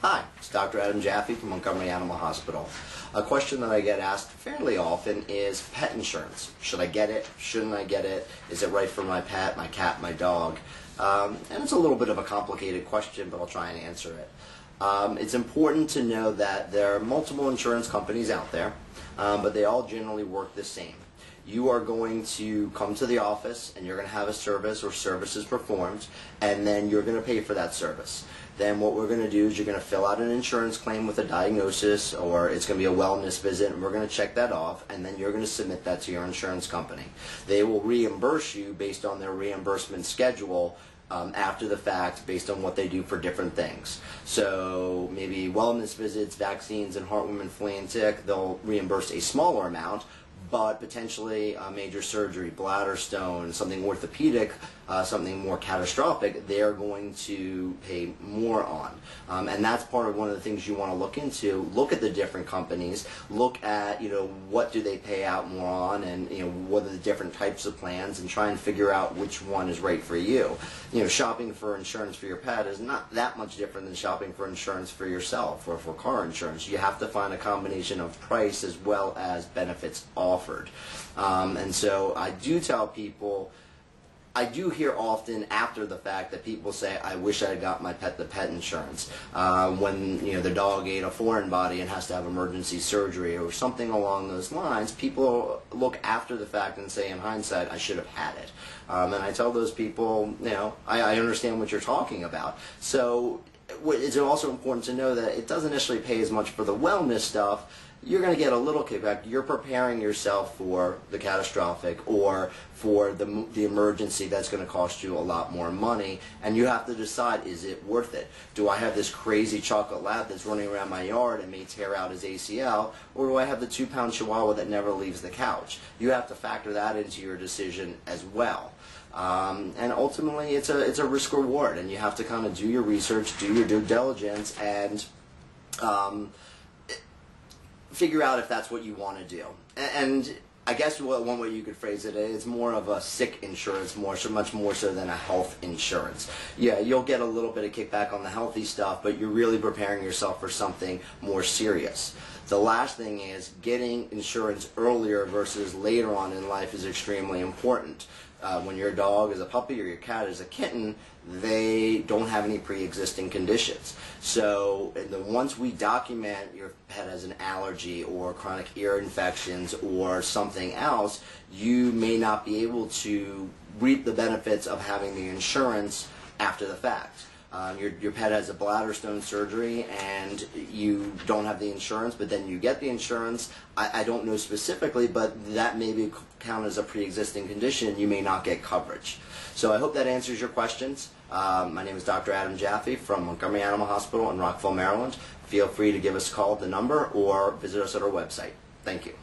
Hi, it's Dr. Adam Jaffe from Montgomery Animal Hospital. A question that I get asked fairly often is pet insurance. Should I get it? Shouldn't I get it? Is it right for my pet, my cat, my dog? And it's a little bit of a complicated question, but I'll try and answer it. It's important to know that there are multiple insurance companies out there, but they all generally work the same. You are going to come to the office and you're going to have a service or services performed, and then you're going to pay for that service. Then what we're going to do is you're going to fill out an insurance claim with a diagnosis, or it's going to be a wellness visit, and we're going to check that off, and then you're going to submit that to your insurance company. They will reimburse you based on their reimbursement schedule after the fact, based on what they do for different things. So maybe wellness visits, vaccines, and heartworm, flea and tick, they'll reimburse a smaller amount, but potentially a major surgery, bladder stone, something orthopedic, something more catastrophic, they're going to pay more on. And that's part of one of the things you want to look into. Look at the different companies, look at, what do they pay out more on, and, what are the different types of plans, and try and figure out which one is right for you. Shopping for insurance for your pet is not that much different than shopping for insurance for yourself or for car insurance. You have to find a combination of price as well as benefits offered. And so I do tell people, I do hear often after the fact that people say, I wish I had got my pet the pet insurance. When the dog ate a foreign body and has to have emergency surgery or something along those lines, people look after the fact and say, in hindsight, I should have had it. And I tell those people, I understand what you're talking about. So it's also important to know that it doesn't necessarily pay as much for the wellness stuff. You're going to get a little kickback. You're preparing yourself for the catastrophic or for the emergency that's going to cost you a lot more money, and you have to decide, is it worth it? Do I have this crazy chocolate lab that's running around my yard and may tear out his ACL, or do I have the 2-pound Chihuahua that never leaves the couch? You have to factor that into your decision as well. And ultimately, it's a risk reward, and you have to kind of do your research, do your due diligence, and figure out if that's what you want to do. And I guess one way you could phrase it is more of a sick insurance, much more so than a health insurance. Yeah, you'll get a little bit of kickback on the healthy stuff, but you're really preparing yourself for something more serious. The last thing is getting insurance earlier versus later on in life is extremely important. When your dog is a puppy or your cat is a kitten, they don't have any pre-existing conditions. So once we document your pet has an allergy or chronic ear infections or something else, you may not be able to reap the benefits of having the insurance after the fact. Your pet has a bladder stone surgery and you don't have the insurance, but then you get the insurance. I don't know specifically, but that may be count as a pre-existing condition. You may not get coverage. So I hope that answers your questions. My name is Dr. Adam Jaffe from Montgomery Animal Hospital in Rockville, Maryland. Feel free to give us a call at the number or visit us at our website. Thank you.